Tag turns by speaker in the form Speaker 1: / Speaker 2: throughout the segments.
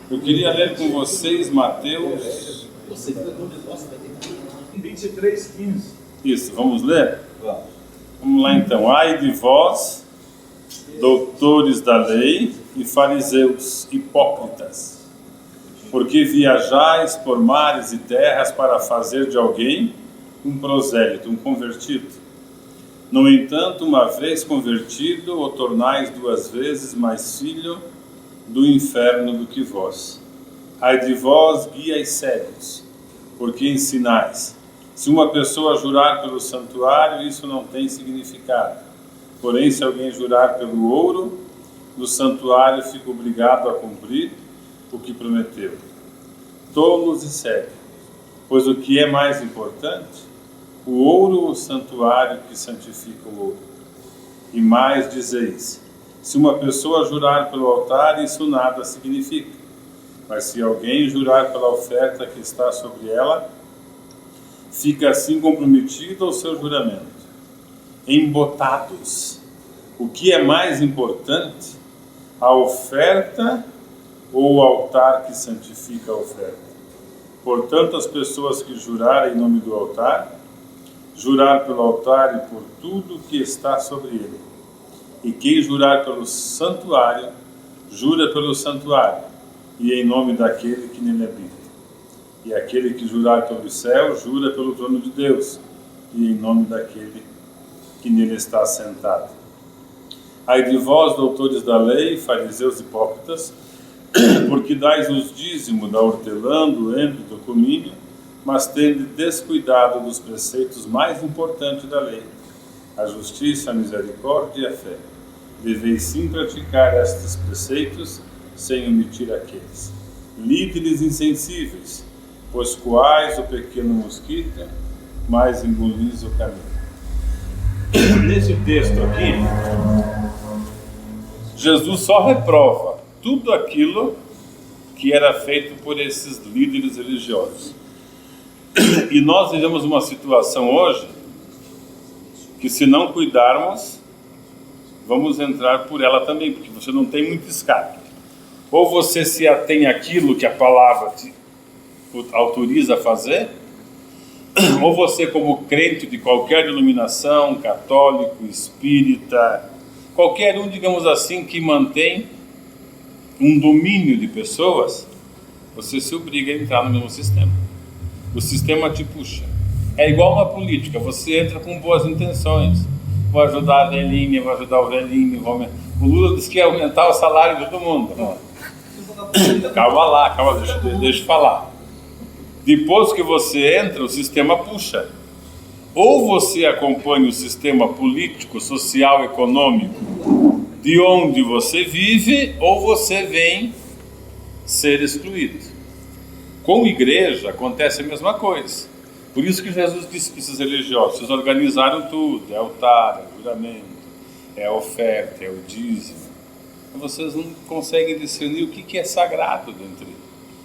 Speaker 1: Eu queria ler com vocês Mateus
Speaker 2: 23:15.
Speaker 1: Isso, vamos ler? Vamos lá então. Ai de vós, doutores da lei e fariseus hipócritas, porque viajais por mares e terras para fazer de alguém um prosélito, um convertido. No entanto, uma vez convertido, o tornais 2 vezes mais filho do inferno do que vós. Ai de vós, guias cegos, porque ensinais. Se uma pessoa jurar pelo santuário, isso não tem significado. Porém, se alguém jurar pelo ouro do santuário, fica obrigado a cumprir o que prometeu. Tolos e cegos, pois o que é mais importante? O ouro ou o santuário que santifica o ouro? E mais dizeis, se uma pessoa jurar pelo altar, isso nada significa. Mas se alguém jurar pela oferta que está sobre ela, fica assim comprometido ao seu juramento. Embotados, o que é mais importante? A oferta ou o altar que santifica a oferta? Portanto, as pessoas que jurarem em nome do altar, jurar pelo altar e por tudo que está sobre ele. E quem jurar pelo santuário, jura pelo santuário, e em nome daquele que nele habita. E aquele que jurar pelo céu, jura pelo trono de Deus, e em nome daquele que nele está assentado. Ai de vós, doutores da lei, fariseus hipócritas, porque dais os dízimos da hortelã, do endro e do comínio, mas tende descuidado dos preceitos mais importantes da lei, a justiça, a misericórdia e a fé. Deveis sim praticar estes preceitos, sem omitir aqueles. Líderes insensíveis, pois coais o pequeno mosquito, mas engolis o caminho. Nesse texto aqui, Jesus só reprova tudo aquilo que era feito por esses líderes religiosos. E nós vivemos uma situação hoje que, se não cuidarmos, vamos entrar por ela também, porque você não tem muito escape. Ou você se atém àquilo que a palavra te autoriza a fazer, ou você, como crente de qualquer denominação, católico, espírita, qualquer um, digamos assim, que mantém um domínio de pessoas, você se obriga a entrar no mesmo sistema. O sistema te puxa. É igual na política, você entra com boas intenções. Vou ajudar a velhinha, vou ajudar o velhinho. O Lula disse que ia aumentar o salário de todo mundo. Calma, deixa eu falar. Depois que você entra, o sistema puxa. Ou você acompanha o sistema político, social, econômico de onde você vive, ou você vem ser excluído. Com igreja acontece a mesma coisa. Por isso que Jesus disse para esses religiosos: vocês organizaram tudo, é altar, é juramento, é oferta, é o dízimo. Vocês não conseguem discernir o que é sagrado dentre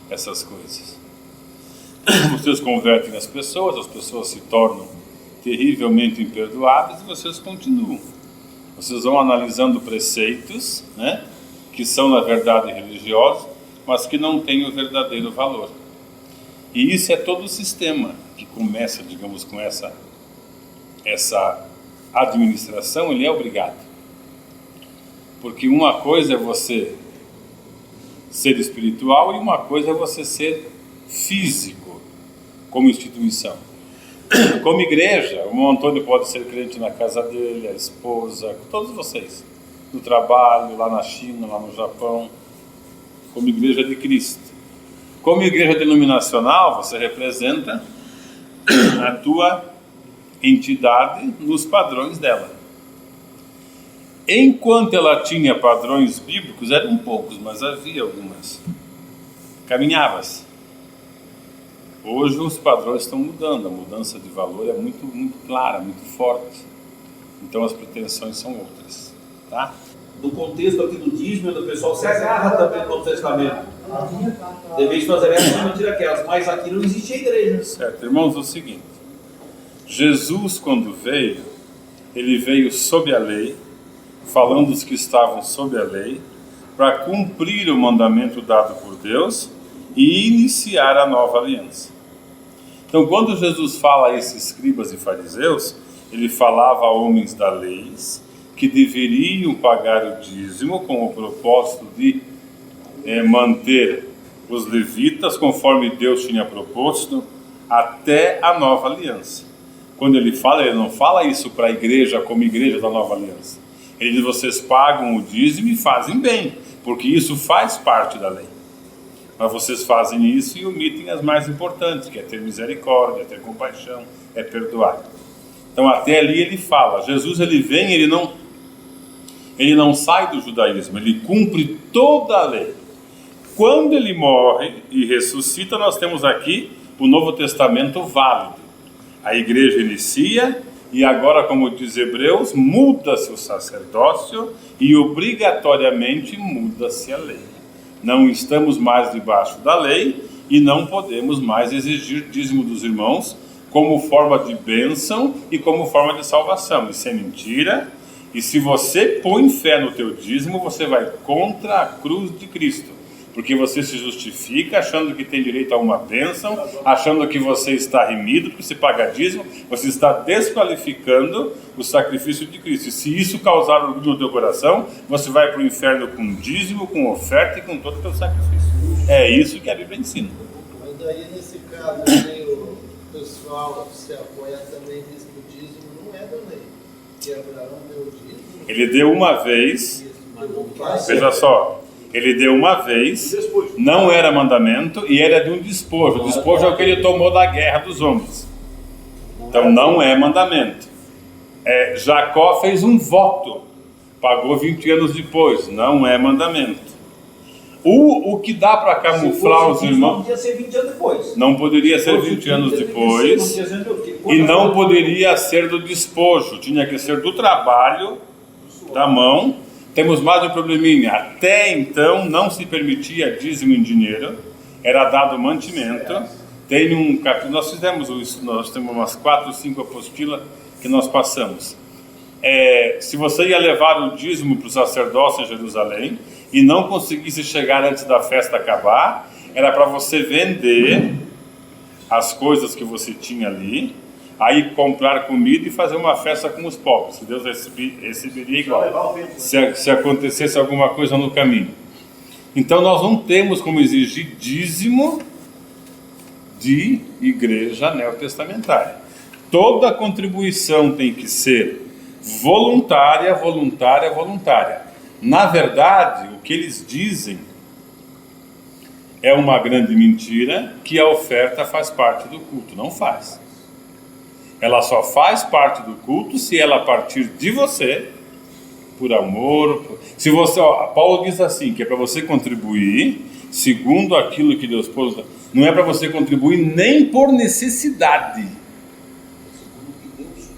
Speaker 1: essas coisas. Vocês convertem as pessoas se tornam terrivelmente imperdoáveis e vocês continuam. Vocês vão analisando preceitos, né, que são na verdade religiosos, mas que não têm o verdadeiro valor. E isso é todo o sistema que começa, digamos, com essa administração, ele é obrigado. Porque uma coisa é você ser espiritual e uma coisa é você ser físico, como instituição. Como igreja, o irmão Antônio pode ser crente na casa dele, a esposa, todos vocês, no trabalho, lá na China, lá no Japão, como igreja de Cristo. Como igreja denominacional, você representa a tua entidade nos padrões dela. Enquanto ela tinha padrões bíblicos, eram poucos, mas havia algumas. Caminhava-se. Hoje os padrões estão mudando, a mudança de valor é muito, muito clara, muito forte. Então as pretensões são outras, tá?
Speaker 3: No contexto aqui do dízimo, o pessoal se agarra também no Novo Testamento. Deveis fazer essas e mentira aquelas, mas aqui não existia igreja.
Speaker 1: Certo, irmãos, é o seguinte: Jesus, quando veio, ele veio sob a lei, falando dos que estavam sob a lei, para cumprir o mandamento dado por Deus e iniciar a nova aliança. Então, quando Jesus fala a esses escribas e fariseus, ele falava a homens da lei que deveriam pagar o dízimo com o propósito de manter os levitas conforme Deus tinha proposto até a nova aliança. Quando ele não fala isso para a igreja como igreja da nova aliança. Ele diz: vocês pagam o dízimo e fazem bem, porque isso faz parte da lei. Mas vocês fazem isso e omitem as mais importantes, que é ter misericórdia, é ter compaixão, é perdoar. Então até ali ele fala. Jesus, ele vem, ele não sai do judaísmo, ele cumpre toda a lei. Quando ele morre e ressuscita, nós temos aqui o Novo Testamento válido. A igreja inicia e agora, como diz Hebreus, muda-se o sacerdócio e obrigatoriamente muda-se a lei. Não estamos mais debaixo da lei e não podemos mais exigir dízimo dos irmãos como forma de bênção e como forma de salvação. Isso é mentira. E se você põe fé no teu dízimo, você vai contra a cruz de Cristo. Porque você se justifica achando que tem direito a uma bênção, achando que você está remido, porque se paga dízimo, você está desqualificando o sacrifício de Cristo. E se isso causar orgulho no teu coração, você vai para o inferno com dízimo, com oferta e com todo o teu sacrifício. É isso que a Bíblia ensina.
Speaker 2: Mas daí, nesse caso, o pessoal se apoia também diz que o dízimo não é da lei, que Abraão deu o dízimo.
Speaker 1: Ele deu uma vez, veja só. Ele deu uma vez, não era mandamento e era de um despojo. O despojo é o que ele tomou da guerra dos homens. Então não é mandamento. Jacó fez um voto, pagou 20 anos depois, não é mandamento. O que dá para camuflar os irmãos...
Speaker 3: Não podia ser 20 anos depois.
Speaker 1: Não poderia ser 20 anos depois. E não poderia ser do despojo, tinha que ser do trabalho, da mão. Temos mais um probleminha. Até então não se permitia dízimo em dinheiro, era dado mantimento. Tem um capítulo, nós fizemos isso, nós temos umas 4 ou 5 apostilas que nós passamos. Se você ia levar o dízimo para o sacerdócio em Jerusalém e não conseguisse chegar antes da festa acabar, era para você vender as coisas que você tinha ali, aí comprar comida e fazer uma festa com os pobres, que Deus receberia igual, se acontecesse alguma coisa no caminho. Então nós não temos como exigir dízimo de igreja neotestamentária. Toda contribuição tem que ser voluntária, voluntária, voluntária. Na verdade, o que eles dizem é uma grande mentira, que a oferta faz parte do culto. Não faz. Ela só faz parte do culto se ela partir de você, por amor. Se você, Paulo diz assim, que é para você contribuir segundo aquilo que Deus pôs. Não é para você contribuir nem por necessidade.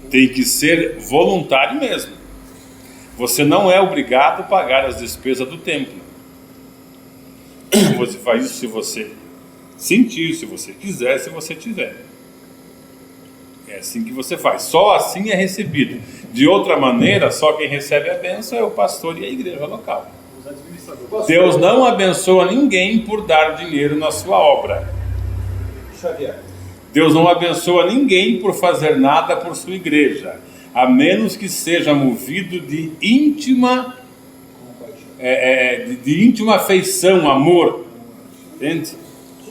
Speaker 1: Tem que ser voluntário mesmo. Você não é obrigado a pagar as despesas do templo. Você faz isso se você sentir, se você quiser, se você tiver. É assim que você faz. Só assim é recebido. De outra maneira, só quem recebe a bênção é o pastor e a igreja local. Deus não abençoa ninguém por dar dinheiro na sua obra. Deus não abençoa ninguém por fazer nada por sua igreja, a menos que seja movido de íntima afeição, amor. Entende?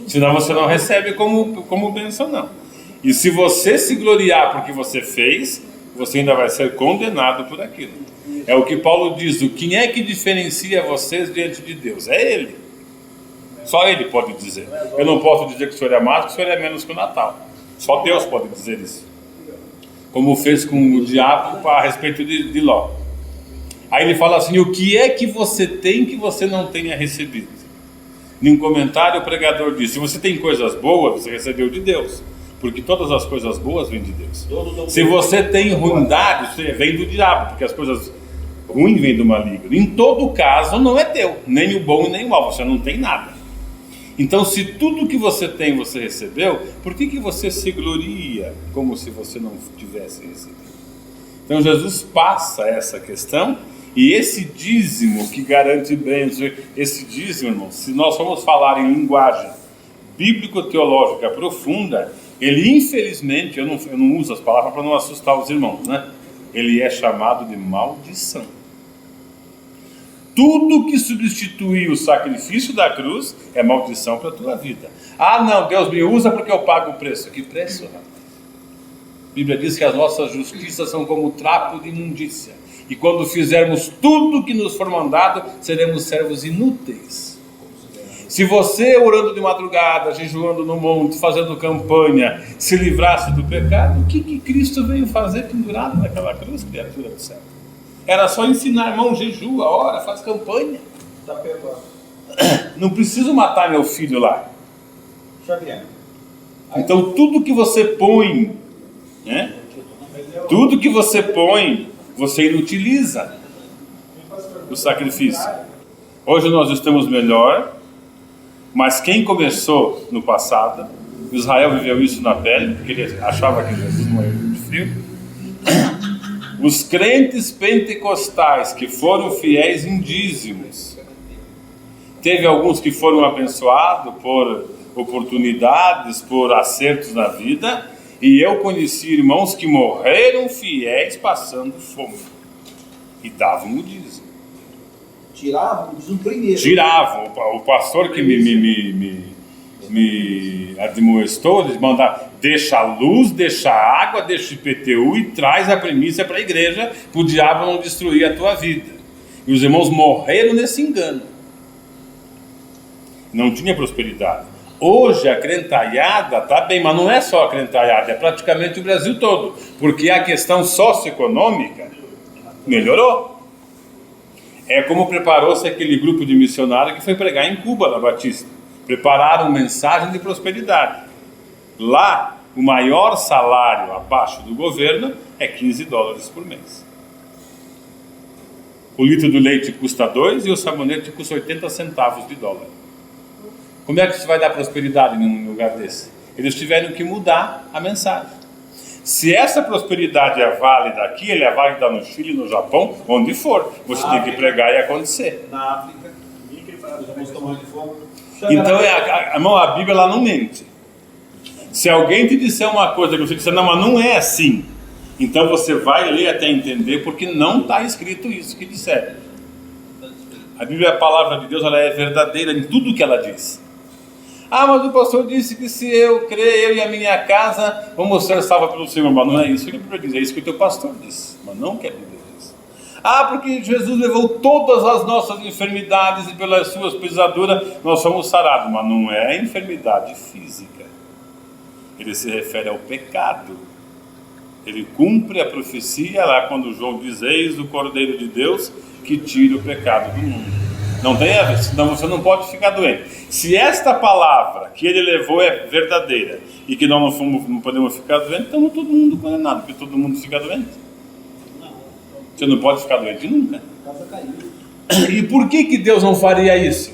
Speaker 1: Senão você não recebe como bênção, não. E se você se gloriar porque você fez, você ainda vai ser condenado por aquilo. É o que Paulo diz: quem é que diferencia vocês diante de Deus? É Ele. Só Ele pode dizer. Eu não posso dizer que o Senhor é mais, que o Senhor é menos que o Natal. Só Deus pode dizer isso. Como fez com o diabo a respeito de Ló. Aí ele fala assim: o que é que você tem que você não tenha recebido? Em um comentário o pregador diz: se você tem coisas boas, você recebeu de Deus. Porque todas as coisas boas vêm de Deus. Se você tem ruindade, você vem do diabo, porque as coisas ruins vêm do maligno. Em todo caso, não é teu, nem o bom e nem o mal, você não tem nada. Então, se tudo que você tem você recebeu, por que você se gloria como se você não tivesse recebido? Então, Jesus passa essa questão E esse dízimo que garante bens, esse dízimo, irmãos, se nós formos falar em linguagem bíblico-teológica profunda, ele infelizmente, eu não uso as palavras para não assustar os irmãos, né? Ele é chamado de maldição. Tudo que substituir o sacrifício da cruz é maldição para a tua vida. Ah não, Deus me usa porque eu pago o preço. Que preço, rapaz? A Bíblia diz que as nossas justiças são como trapo de imundícia. E quando fizermos tudo que nos for mandado, seremos servos inúteis. Se você, orando de madrugada, jejuando no monte, fazendo campanha, se livrasse do pecado, o que Cristo veio fazer pendurado naquela cruz, criatura do céu? Era só ensinar, irmão, jejua, ora, faz campanha.
Speaker 3: Está perdoado.
Speaker 1: Não preciso matar meu filho lá.
Speaker 3: Xavier.
Speaker 1: Então tudo que você põe, né? Tudo que você põe, você inutiliza o sacrifício. Hoje nós estamos melhor, mas quem começou no passado, Israel viveu isso na pele, porque ele achava que Jesus morreu de frio. Os crentes pentecostais que foram fiéis em dízimos, teve alguns que foram abençoados por oportunidades, por acertos na vida, e eu conheci irmãos que morreram fiéis passando fome e davam o dízimo.
Speaker 3: Tiravam o dízimo primeiro.
Speaker 1: Tiravam. O pastor que me admoestou, eles mandaram: deixa a luz, deixa a água, deixa o IPTU e traz a primícia para a igreja, para o diabo não destruir a tua vida. E os irmãos morreram nesse engano. Não tinha prosperidade. Hoje a crentalhada está bem, mas não é só a crentalhada, é praticamente o Brasil todo, porque a questão socioeconômica melhorou. É como preparou-se aquele grupo de missionários que foi pregar em Cuba, na Batista. Prepararam mensagem de prosperidade. Lá, o maior salário abaixo do governo é $15 por mês. O litro do leite custa 2 e o sabonete custa 80 centavos de dólar. Como é que você vai dar prosperidade num lugar desse? Eles tiveram que mudar a mensagem. Se essa prosperidade é válida aqui, ele é válida no Chile, no Japão, onde for. Você tem que pregar e acontecer.
Speaker 3: Na África, os irmãos tomando de fogo.
Speaker 1: Então, irmão, a Bíblia ela não mente. Se alguém te disser uma coisa que você disser, não, mas não é assim, então você vai ler até entender, porque não está escrito isso que disser. A Bíblia, a palavra de Deus, ela é verdadeira em tudo que ela diz. Ah, mas o pastor disse que se eu crer, eu e a minha casa vamos ser salvos pelo Senhor. Mas não é isso que a Bíblia diz, é isso que o teu pastor disse, mas não que a Bíblia diz. Ah, porque Jesus levou todas as nossas enfermidades e pelas suas pisaduras nós somos sarados. Mas não é enfermidade física. Ele se refere ao pecado. Ele cumpre a profecia lá quando João diz: eis o Cordeiro de Deus que tira o pecado do mundo. Não tem a ver, senão você não pode ficar doente. Se esta palavra que ele levou é verdadeira e que nós não podemos ficar doentes, então todo mundo condenado, porque todo mundo fica doente. Você não pode ficar doente nunca. E por que Deus não faria isso?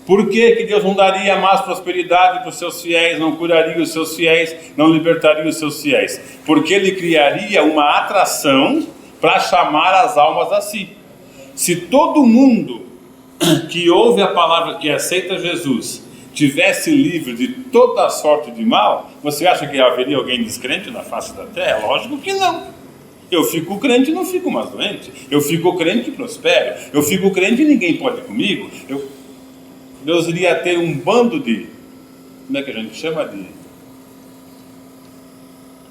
Speaker 1: Por que Deus não daria mais prosperidade para os seus fiéis, não curaria os seus fiéis, não libertaria os seus fiéis? Porque ele criaria uma atração para chamar as almas a si. Se todo mundo que ouve a palavra, que aceita Jesus, tivesse livre de toda a sorte de mal, você acha que haveria alguém descrente na face da terra? Lógico que não. Eu fico crente e não fico mais doente. Eu fico crente e prospero. Eu fico crente e ninguém pode comigo. Deus iria ter um bando de, como é que a gente chama,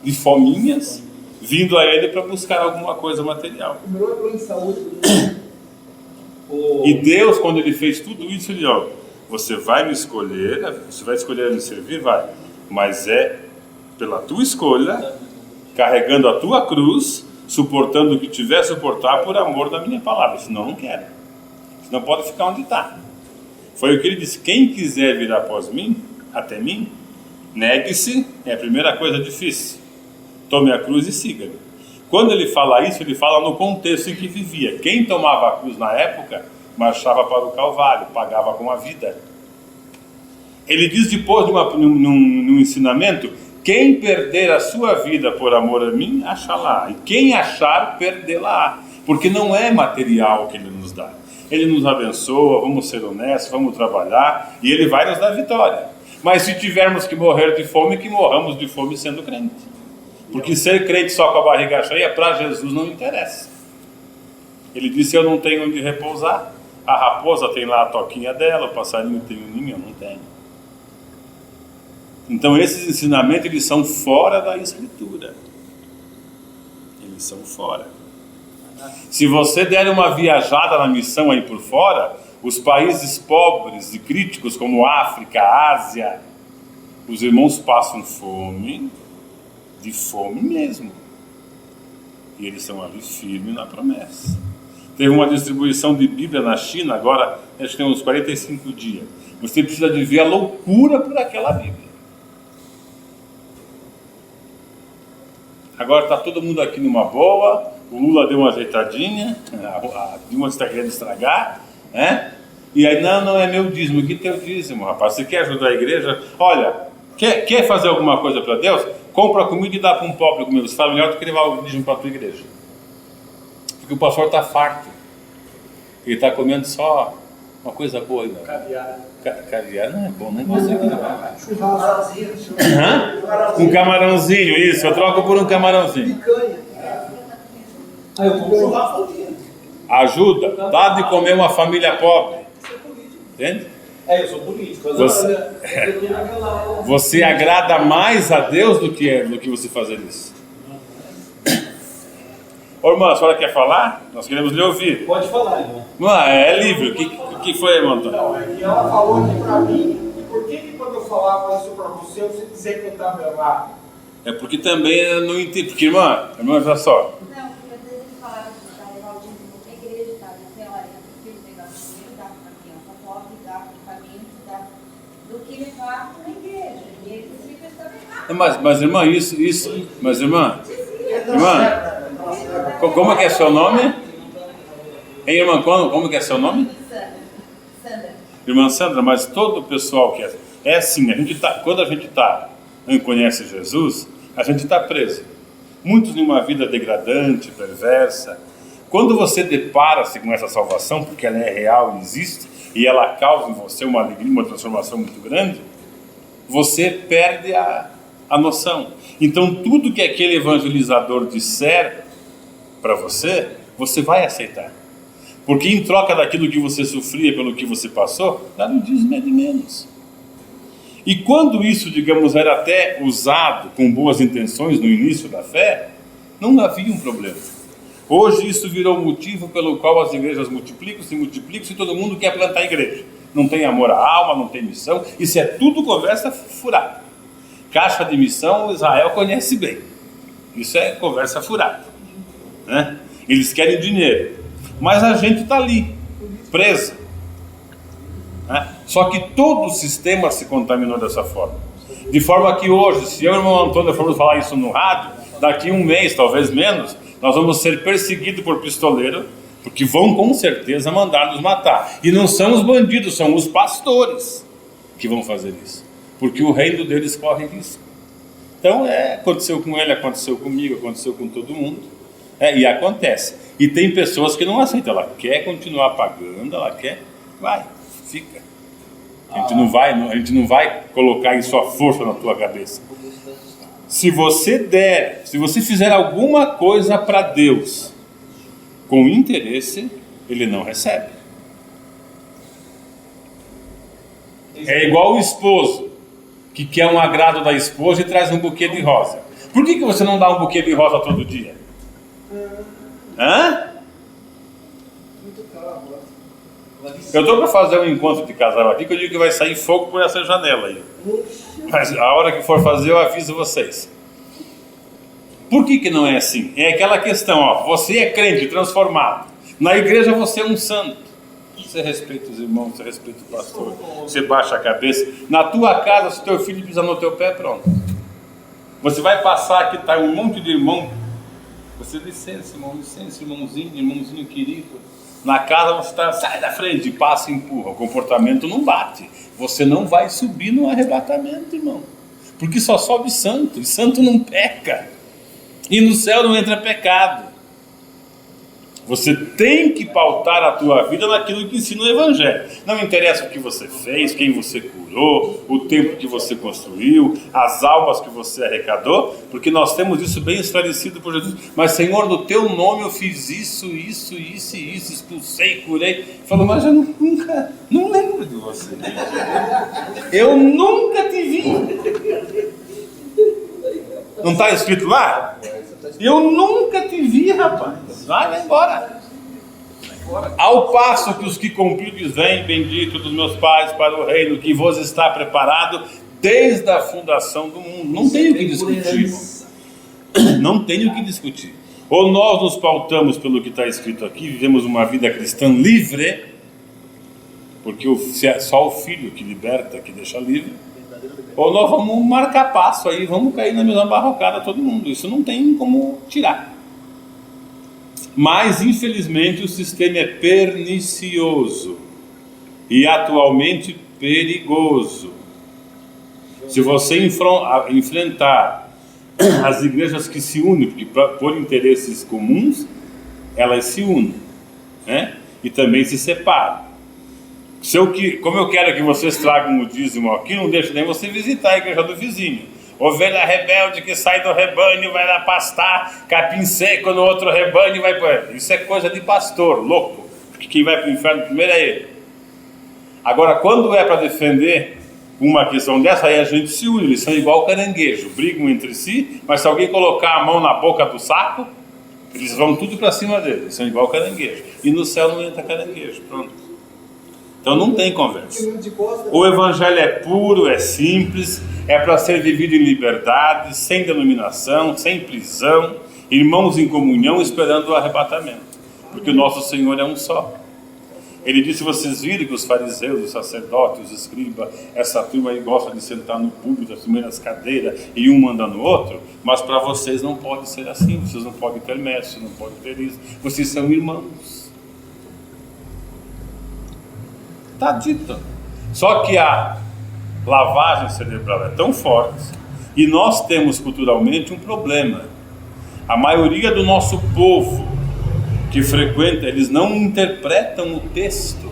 Speaker 1: de fominhas, vindo a ele para buscar alguma coisa material. E Deus, quando ele fez tudo isso, ele disse: você vai me escolher, você vai escolher me servir, vai, mas é pela tua escolha, carregando a tua cruz, suportando o que tiver a suportar por amor da minha palavra. Senão não quero, senão pode ficar onde está. Foi o que ele disse: quem quiser vir após mim, até mim, negue-se, é a primeira coisa difícil, tome a cruz e siga-me. Quando ele fala isso, ele fala no contexto em que vivia. Quem tomava a cruz na época, marchava para o Calvário, pagava com a vida. Ele diz depois num ensinamento: quem perder a sua vida por amor a mim, achará. E quem achar, perdê-la. Porque não é material que Ele nos dá. Ele nos abençoa, vamos ser honestos, vamos trabalhar, e Ele vai nos dar vitória. Mas se tivermos que morrer de fome, que morramos de fome sendo crente. Porque ser crente só com a barriga cheia, para Jesus não interessa. Ele disse, eu não tenho onde repousar. A raposa tem lá a toquinha dela, o passarinho tem um ninho, eu não tenho. Então esses ensinamentos, eles são fora da Escritura. Eles são fora. Se você der uma viajada na missão aí por fora, os países pobres e críticos como África, Ásia, os irmãos passam fome, de fome mesmo. E eles estão ali firmes na promessa. Teve uma distribuição de Bíblia na China, agora acho que tem uns 45 dias. Você precisa de ver a loucura por aquela Bíblia. Agora está todo mundo aqui numa boa, o Lula deu uma ajeitadinha, a Dilma está querendo estragar, né? E aí, não é meu dízimo, que teu dízimo, rapaz, você quer ajudar a igreja? Olha, quer fazer alguma coisa para Deus? Compra comida e dá para um pobre comer, você fala melhor do que levar o dízimo para a tua igreja. Porque o pastor está farto, ele está comendo só uma coisa boa aí.
Speaker 2: Caviar.
Speaker 1: Caviar não é bom, não gosto aqui não.
Speaker 2: Churrasquinho.
Speaker 1: Um camarãozinho, isso, eu troco por um camarãozinho.
Speaker 2: Picanha.
Speaker 3: Aí eu como churrasco todo dia.
Speaker 1: Ajuda, dá de comer uma família pobre. Entende?
Speaker 3: Eu sou político.
Speaker 1: Você agrada mais a Deus do que você fazer isso. Ô irmã, a senhora quer falar? Nós queremos lhe ouvir.
Speaker 3: Pode falar, irmão.
Speaker 1: Irmã, é livre. O que foi, irmão?
Speaker 4: Não, é que ela falou aqui pra mim, e por que quando eu falava isso pra você dizer que eu estava errado?
Speaker 1: É porque também eu não entendi. Porque, irmã, olha só.
Speaker 5: Não, porque às vezes ele falava que para levar o dízimo para a igreja, tá? Dizer, olha, eu prefiro pegar o dinheiro, dar para uma criança pobre, dar para o faminto, dar, do que levar para uma igreja. E ele dizia que eu estava errado.
Speaker 1: Mas irmã, isso. Mas, irmã, como é que é seu nome? Hein, irmã, como que é seu nome?
Speaker 5: Sandra.
Speaker 1: Irmã Sandra, mas todo o pessoal que é assim, quando a gente não conhece Jesus, a gente está preso. Muitos numa vida degradante, perversa. Quando você depara-se com essa salvação, porque ela é real e existe, e ela causa em você uma alegria, uma transformação muito grande, você perde a noção. Então tudo que aquele evangelizador disser para você, você vai aceitar. Porque em troca daquilo que você sofria, pelo que você passou, nada o dízimo é de menos. E quando isso, digamos, era até usado com boas intenções no início da fé, não havia um problema. Hoje isso virou motivo pelo qual as igrejas multiplicam-se e todo mundo quer plantar igreja. Não tem amor à alma, não tem missão, isso é tudo conversa furada. Caixa de missão, Israel conhece bem. Isso é conversa furada, né? Eles querem dinheiro, mas a gente está ali, preso, né? Só que todo o sistema se contaminou dessa forma. De forma que hoje, se eu e o irmão Antônio formos falar isso no rádio, daqui um mês, talvez menos, nós vamos ser perseguidos por pistoleiro, porque vão com certeza mandar nos matar. E não são os bandidos, são os pastores que vão fazer isso, porque o reino deles corre risco. Então aconteceu com ele, aconteceu comigo, aconteceu com todo mundo, e acontece. E tem pessoas que não aceitam, ela quer continuar pagando, ela quer, fica. A gente não vai colocar isso à força na tua cabeça. Se você fizer alguma coisa para Deus com interesse, Ele não recebe. É igual o esposo que quer um agrado da esposa e traz um buquê de rosa. Por que você não dá um buquê de rosa todo dia?
Speaker 2: Muito caro agora.
Speaker 1: Eu estou para fazer um encontro de casal aqui, que eu digo que vai sair fogo por essa janela aí. Mas a hora que for fazer eu aviso vocês. Por que não é assim? É aquela questão, você é crente, transformado. Na igreja você é um santo. Você respeita os irmãos, você respeita o pastor, você baixa a cabeça. Na tua casa, se teu filho pisar no teu pé, pronto. Você vai passar aqui, está um monte de irmão. Você, licença, irmãozinho querido. Na casa você está, sai da frente, passa e empurra. O comportamento não bate. Você não vai subir no arrebatamento, irmão. Porque só sobe santo, e santo não peca. E no céu não entra pecado. Você tem que pautar a tua vida naquilo que ensina o Evangelho. Não interessa o que você fez, quem você curou, o tempo que você construiu, as almas que você arrecadou, porque nós temos isso bem esclarecido por Jesus. Mas, Senhor, no teu nome eu fiz isso, expulsei, curei. Falou, mas eu não lembro de você. Eu nunca te vi. Não está escrito lá? Eu nunca te vi, rapaz. Vai embora. Ao passo que os que cumpridos vêm, bendito dos meus pais, para o reino que vos está preparado desde a fundação do mundo. Não tenho o que discutir. Não tenho o que discutir. Ou nós nos pautamos pelo que está escrito aqui, vivemos uma vida cristã livre, porque só o Filho que liberta, que deixa livre. Ou nós vamos marcar passo aí, vamos cair na mesma barrocada todo mundo. Isso não tem como tirar. Mas, infelizmente, o sistema é pernicioso e atualmente perigoso. Se você enfrentar as igrejas que se unem, porque por interesses comuns, elas se unem, né? E também se separam. Como eu quero que vocês tragam o dízimo aqui, não deixo nem você visitar a igreja do vizinho. Ovelha rebelde que sai do rebanho, vai lá pastar, capim seco no outro rebanho, vai para... Isso é coisa de pastor, louco. Porque quem vai para o inferno primeiro é ele. Agora, quando é para defender uma questão dessa, aí a gente se une, eles são igual caranguejo, brigam entre si, mas se alguém colocar a mão na boca do saco, eles vão tudo para cima dele, eles são igual caranguejo. E no céu não entra caranguejo, pronto. Então não tem conversa. O Evangelho é puro, é simples, é para ser vivido em liberdade, sem denominação, sem prisão, irmãos em comunhão, esperando o arrebatamento. Porque o nosso Senhor é um só. Ele disse, vocês viram que os fariseus, os sacerdotes, os escribas, essa turma aí gosta de sentar no púlpito, as primeiras cadeiras, e um manda no outro, mas para vocês não pode ser assim, vocês não podem ter mestre, não podem ter isso, vocês são irmãos. Está dito. Só que a lavagem cerebral é tão forte e nós temos culturalmente um problema. A maioria do nosso povo que frequenta, eles não interpretam o texto.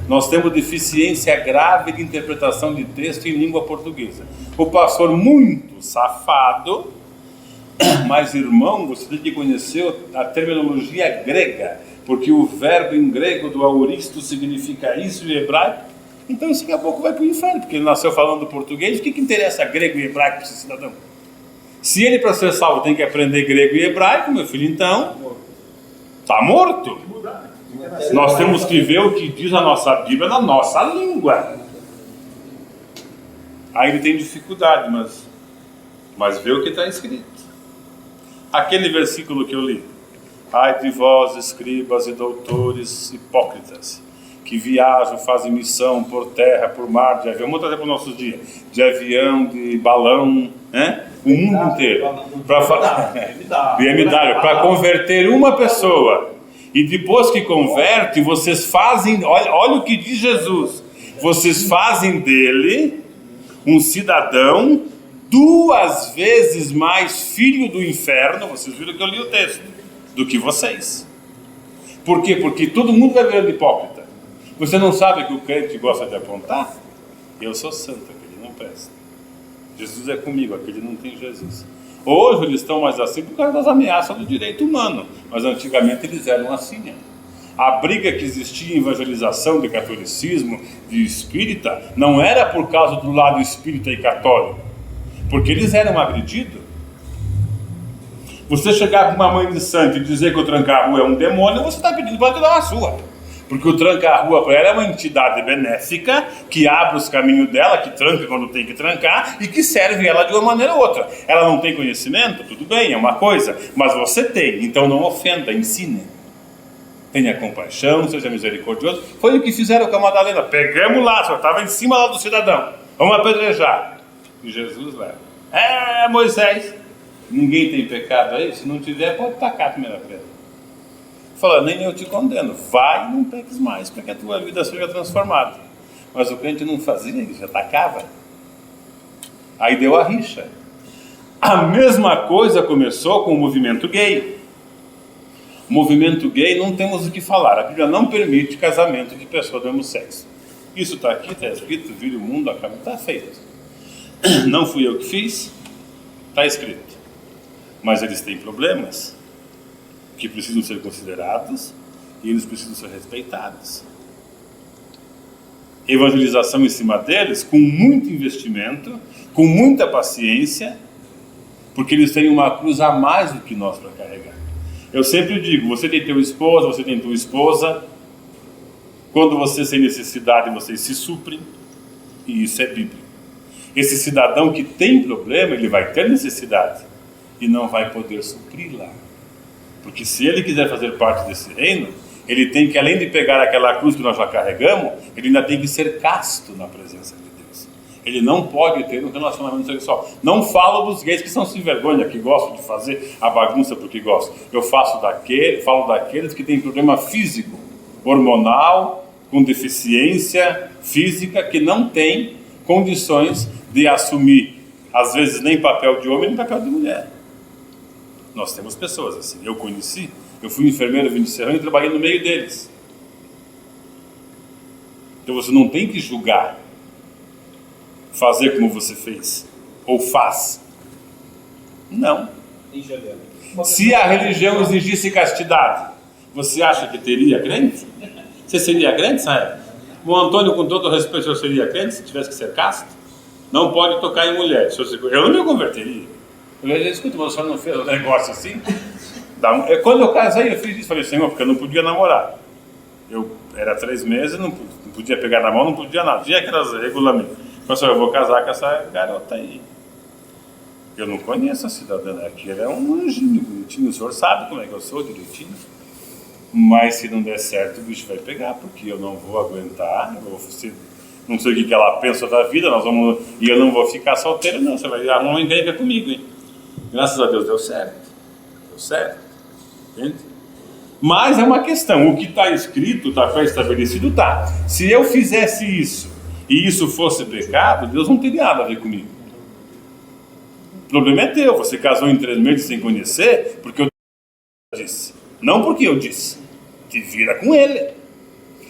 Speaker 1: Nós temos deficiência grave de interpretação de texto em língua portuguesa. O pastor muito safado, mas irmão, você tem que conhecer a terminologia grega, porque o verbo em grego do auristo significa isso em hebraico. Então isso daqui a pouco vai para o inferno, porque ele nasceu falando português. O que interessa grego e hebraico para esse cidadão? Se ele, para ser salvo, tem que aprender grego e hebraico, meu filho, então está morto. Nós temos que ver o que diz a nossa Bíblia na nossa língua. Aí ele tem dificuldade, mas vê o que está escrito. Aquele versículo que eu li: ai de vós, escribas e doutores hipócritas, que viajam, fazem missão por terra, por mar, de avião. Vamos trazer para os nossos dias: de avião, de balão, né? O mundo inteiro. Para converter uma pessoa. E depois que converte, vocês fazem, olha o que diz Jesus, vocês fazem dele um cidadão 2 vezes mais filho do inferno, vocês viram que eu li o texto, do que vocês. Por quê? Porque todo mundo vai virando hipócrita. Você não sabe que o crente gosta de apontar? Eu sou santo, aquele não presta. Jesus é comigo, aquele não tem Jesus. Hoje eles estão mais assim por causa das ameaças do direito humano, mas antigamente eles eram assim, né? A briga que existia em evangelização de catolicismo, de espírita, não era por causa do lado espírita e católico, porque eles eram agredidos. Você chegar com uma mãe de santo e dizer que o tranca-rua é um demônio, você está pedindo para tirar uma sua. Porque o tranca-rua para ela é uma entidade benéfica que abre os caminhos dela, que tranca quando tem que trancar e que serve ela de uma maneira ou outra. Ela não tem conhecimento? Tudo bem, é uma coisa, mas você tem, então não ofenda, ensine. Tenha compaixão, seja misericordioso. Foi o que fizeram com a Madalena. Pegamos lá, só estava em cima lá do cidadão. Vamos apedrejar. E Jesus leva. Moisés, ninguém tem pecado aí? Se não tiver, pode tacar a primeira pedra. Fala, nem eu te condeno. Vai e não peques mais, para que a tua vida seja transformada. Mas o crente não fazia isso, atacava. Aí deu a rixa. A mesma coisa começou com o movimento gay. Movimento gay, não temos o que falar. A Bíblia não permite casamento de pessoa do mesmo sexo. Isso está aqui, está escrito, vira o mundo, acaba, está feito. Não fui eu que fiz, está escrito. Mas eles têm problemas que precisam ser considerados e eles precisam ser respeitados. Evangelização em cima deles, com muito investimento, com muita paciência, porque eles têm uma cruz a mais do que nós para carregar. Eu sempre digo, você tem teu esposo, você tem tua esposa, quando vocês têm necessidade, vocês se suprem, e isso é bíblico. Esse cidadão que tem problema, ele vai ter necessidade, e não vai poder supri-la. Porque se ele quiser fazer parte desse reino, ele tem que, além de pegar aquela cruz que nós já carregamos, ele ainda tem que ser casto na presença de Deus. Ele não pode ter um relacionamento sexual. Não falo dos gays que são sem vergonha, que gostam de fazer a bagunça porque gostam. Eu falo daqueles que têm problema físico, hormonal, com deficiência física, que não têm condições de assumir, às vezes, nem papel de homem, nem papel de mulher. Nós temos pessoas assim. Eu conheci, eu fui enfermeiro, vim de Serrano e trabalhei no meio deles. Então você não tem que julgar, fazer como você fez, ou faz. Não. Se a religião exigisse castidade, você acha que teria crente? Você seria crente, sabe? O Antônio, com todo o respeito, eu seria crente se tivesse que ser casto? Não pode tocar em mulher. Eu não me converteria. Eu disse, escuta, mas o senhor não fez um negócio assim? Quando eu casei, eu fiz isso. Falei, Senhor, porque eu não podia namorar. Eu era 3 meses, não podia pegar na mão, não podia nada. Tinha aquelas regulamentos. Falei, Senhor, eu vou casar com essa garota aí. Eu não conheço a cidadã aqui. Ela é um anjinho bonitinho. O senhor sabe como é que eu sou direitinho. Mas se não der certo, o bicho vai pegar, porque eu não vou aguentar. Não sei o que ela pensa da vida, e eu não vou ficar solteiro, não. Você vai arrumar uma encrenca comigo, hein? Graças a Deus deu certo. Deu certo. Entende? Mas é uma questão. O que está escrito, está pré-estabelecido, está. Se eu fizesse isso e isso fosse pecado, Deus não teria nada a ver comigo. O problema é teu. Você casou em 3 meses sem conhecer, porque eu disse. Não porque eu disse. Te vira com ele.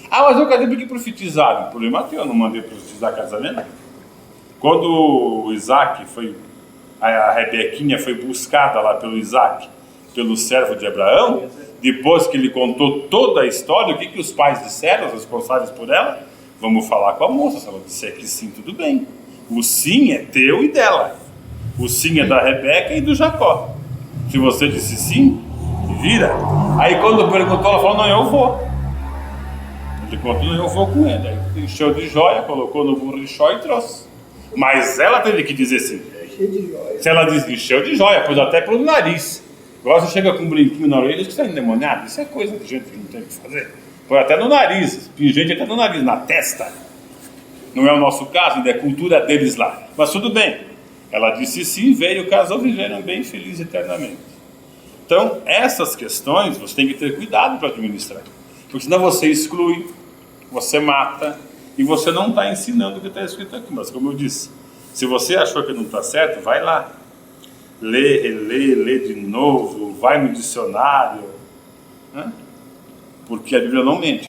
Speaker 1: Ah, mas eu casei porque profetizaram. O problema é teu. Eu não mandei profetizar casamento. Quando o Isaac foi... A Rebequinha foi buscada lá pelo Isaac, pelo servo de Abraão, depois que ele contou toda a história, o que os pais disseram, os responsáveis por ela? Vamos falar com a moça. Se ela disser que sim, tudo bem. O sim é teu e dela. O sim é da Rebeca e do Jacó. Se você disse sim, vira. Aí quando perguntou, ela falou, não, eu vou. Ele contou, não, eu vou com ele. Aí encheu de joia, colocou no burrichó e trouxe. Mas ela teve que dizer sim. Se ela diz encheu de joia, pôs até pelo nariz. Agora você chega com um brinquinho na orelha, diz que você está endemoniado. Isso é coisa de gente que não tem o que fazer. Põe até no nariz, pingente até no nariz, na testa. Não é o nosso caso, ainda é cultura deles lá. Mas tudo bem. Ela disse sim, veio, casou, viveram bem felizes eternamente. Então, essas questões você tem que ter cuidado para administrar. Porque senão você exclui, você mata, e você não está ensinando o que está escrito aqui. Mas como eu disse, se você achou que não está certo, vai lá. Lê de novo, vai no dicionário. Né? Porque a Bíblia não mente.